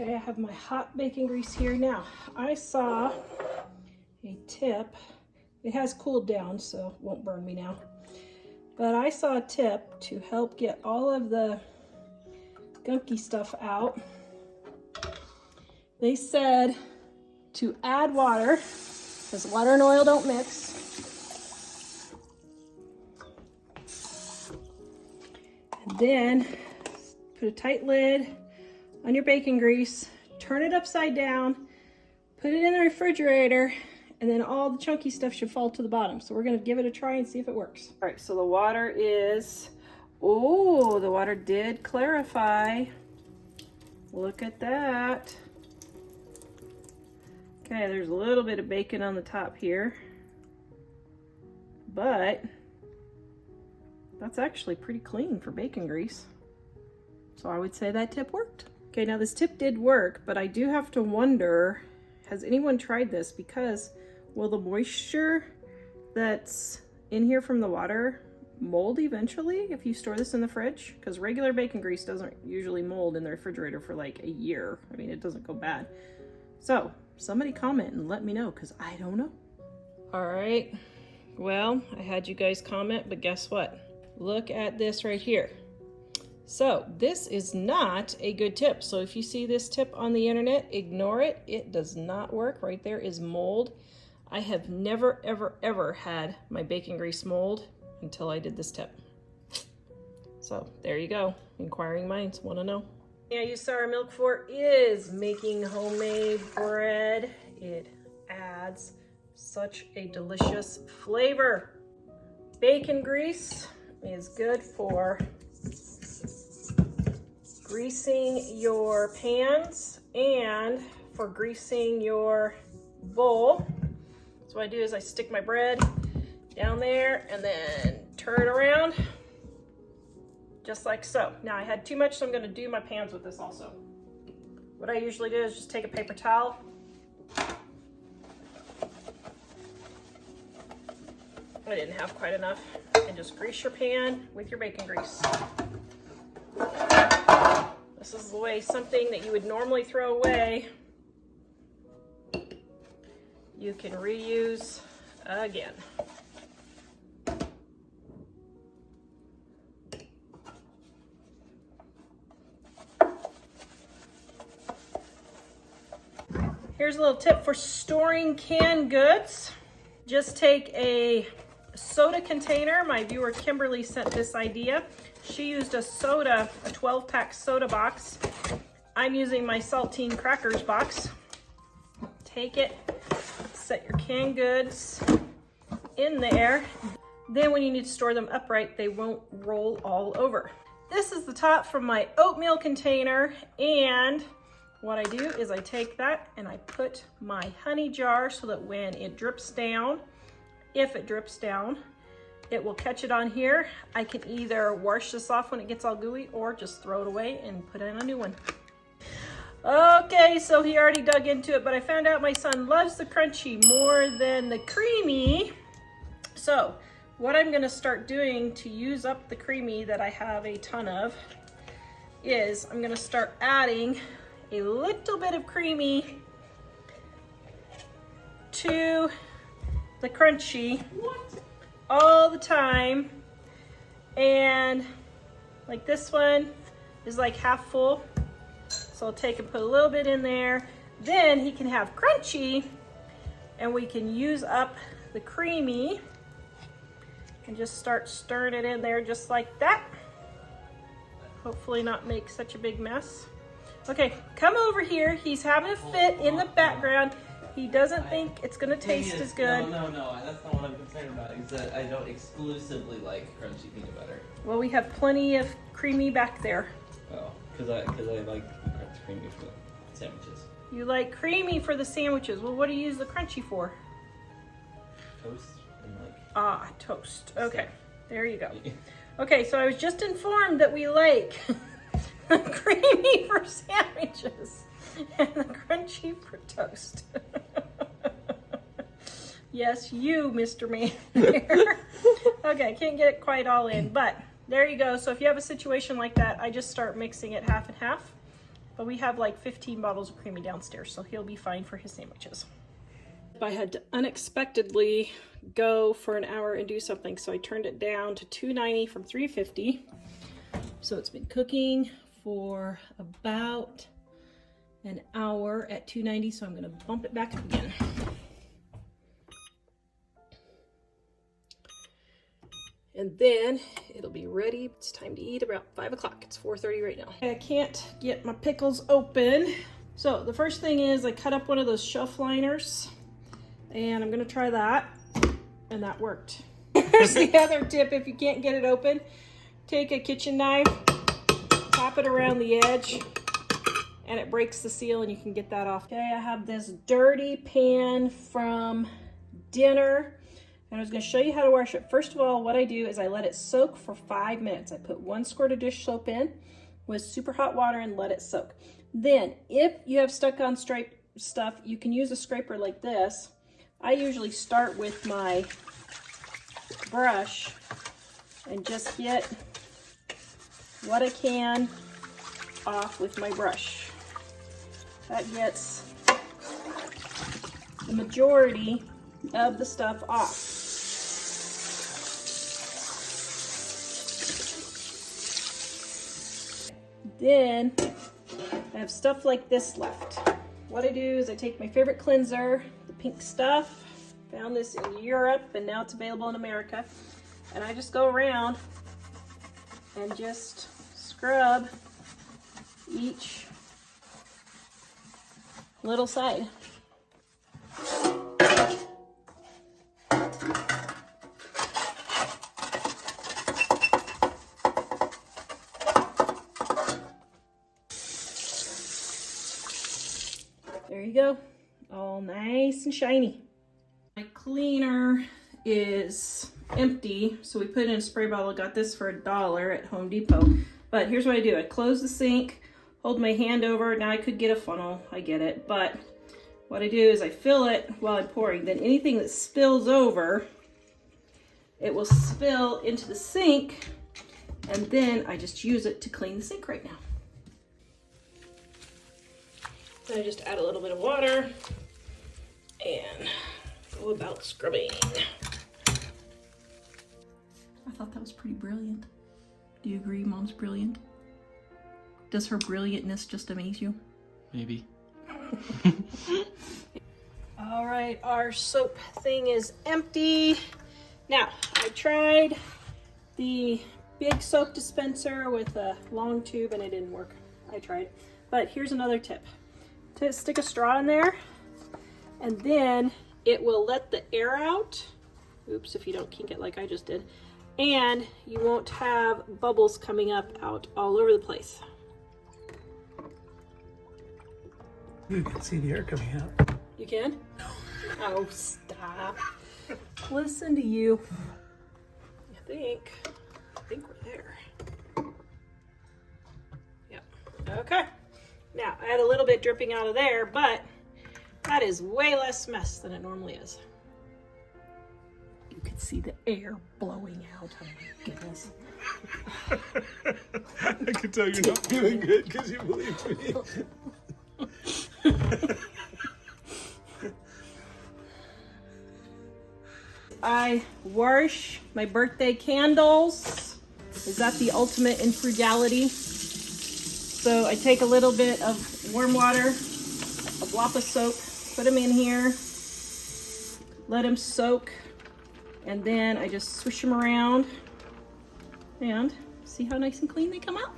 Okay, I have my hot bacon grease here. Now, I saw a tip. It has cooled down, so it won't burn me now. But I saw a tip to help get all of the gunky stuff out. They said to add water, because water and oil don't mix. And then put a tight lid on your bacon grease, turn it upside down, put it in the refrigerator, and then all the chunky stuff should fall to the bottom. So we're gonna give it a try and see if it works. All right, so the water is, oh, the water did clarify. Look at that. Okay, there's a little bit of bacon on the top here, but that's actually pretty clean for bacon grease. So I would say that tip worked. Okay, now this tip did work, but I do have to wonder, has anyone tried this? Because will the moisture that's in here from the water mold eventually if you store this in the fridge? Because regular bacon grease doesn't usually mold in the refrigerator for like a year. I mean, it doesn't go bad. So somebody comment and let me know, because I don't know. All right, well, I had you guys comment, but guess what? Look at this right here. So this is not a good tip. So if you see this tip on the internet, ignore it. It does not work. Right there is mold. I have never, ever, ever had my bacon grease mold until I did this tip. So there you go. Inquiring minds want to know. Yeah, you saw our milk for is making homemade bread. It adds such a delicious flavor. Bacon grease is good for greasing your pans and for greasing your bowl. So what I do is I stick my bread down there and then turn it around just like so. Now I had too much, so I'm going to do my pans with this also. What I usually do is just take a paper towel, I didn't have quite enough, and just grease your pan with your bacon grease. This is the way something that you would normally throw away, you can reuse again. Here's a little tip for storing canned goods. Just take a soda container. My viewer Kimberly sent this idea. She used a 12-pack soda box. I'm using my saltine crackers box. Take it, set your canned goods in there. Then when you need to store them upright, they won't roll all over. This is the top from my oatmeal container, and what I do is I take that and I put my honey jar so that when it drips down, if it drips down, it will catch it on here. I can either wash this off when it gets all gooey or just throw it away and put in a new one. Okay, so he already dug into it, but I found out my son loves the crunchy more than the creamy. So what I'm gonna start doing to use up the creamy that I have a ton of is I'm gonna start adding a little bit of creamy to the crunchy all the time. And like this one is like half full, so I'll take and put a little bit in there. Then he can have crunchy and we can use up the creamy and just start stirring it in there just like that. Hopefully not make such a big mess. Okay, come over here. He's having a fit in the background. He doesn't think it's gonna taste as good. No, that's not what I'm concerned about. Is that I don't exclusively like crunchy peanut butter. Well, we have plenty of creamy back there. Oh, because I like crunchy creamy for sandwiches. You like creamy for the sandwiches. Well, what do you use the crunchy for? Toast and like. Ah, toast. Okay, there you go. Okay, so I was just informed that we like creamy for sandwiches and the crunchy for toast. Yes, you, Mr. Man. Okay, can't get it quite all in, but there you go. So if you have a situation like that, I just start mixing it half and half. But we have like 15 bottles of creamy downstairs, so he'll be fine for his sandwiches. I had to unexpectedly go for an hour and do something, so I turned it down to 290 from 350. So it's been cooking for about an hour at 290, so I'm gonna bump it back up again. And then it'll be ready. It's time to eat about 5 o'clock. It's 4:30 right now. I can't get my pickles open. So the first thing is I cut up one of those shelf liners, and I'm gonna try that, and that worked. Here's the other tip: if you can't get it open, take a kitchen knife, tap it around the edge, and it breaks the seal and you can get that off. Okay, I have this dirty pan from dinner, and I was gonna show you how to wash it. First of all, what I do is I let it soak for 5 minutes. I put 1 squirt of dish soap in with super hot water and let it soak. Then, if you have stuck on stripe stuff, you can use a scraper like this. I usually start with my brush and just get what I can off with my brush. That gets the majority of the stuff off. Then I have stuff like this left. What I do is I take my favorite cleanser, the pink stuff. Found this in Europe and now it's available in America. And I just go around and just scrub each little side. There you go, all nice and shiny. My cleaner is empty, so we put it in a spray bottle. Got this for $1 at Home Depot. But here's what I do. I close the sink, hold my hand over. Now I could get a funnel, I get it. But what I do is I fill it while I'm pouring. Then anything that spills over, it will spill into the sink. And then I just use it to clean the sink right now. Then I just add a little bit of water and go about scrubbing. I thought that was pretty brilliant. Do you agree Mom's brilliant? Does her brilliantness just amaze you? Maybe. All right, our soap thing is empty. Now, I tried the big soap dispenser with a long tube and it didn't work. I tried. But here's another tip. To stick a straw in there, and then it will let the air out. Oops, if you don't kink it like I just did. And you won't have bubbles coming up out all over the place. You can see the air coming out. You can? Oh, stop. Listen to you. I think we're there. Yep. Okay. Now, I had a little bit dripping out of there, but that is way less mess than it normally is. You can see the air blowing out. Oh my goodness. I can tell you're not doing good because you believe me. I wash my birthday candles. Is that the ultimate in frugality? So I take a little bit of warm water, a blop of soap, put them in here, let them soak, and then I just swish them around and see how nice and clean they come out.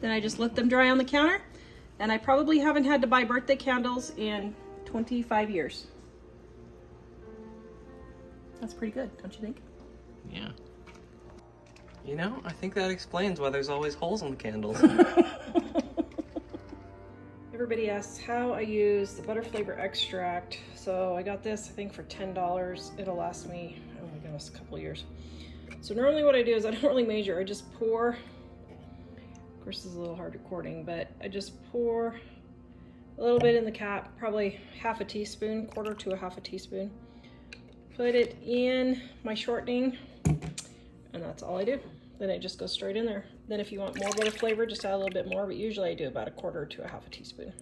Then I just let them dry on the counter, and I probably haven't had to buy birthday candles in 25 years. That's pretty good, don't you think? Yeah. You know, I think that explains why there's always holes in the candles. Everybody asks how I use the butter flavor extract. So I got this, I think, for $10. It'll last me, oh my goodness, a couple years. So normally what I do is I don't really measure. I just pour. Of course, this is a little hard recording, but I just pour a little bit in the cap, probably half a teaspoon, quarter to a half a teaspoon. Put it in my shortening, and that's all I do. then it just goes straight in there. Then if you want more butter flavor, just add a little bit more, but usually I do about 1/4 to 1/2 teaspoon.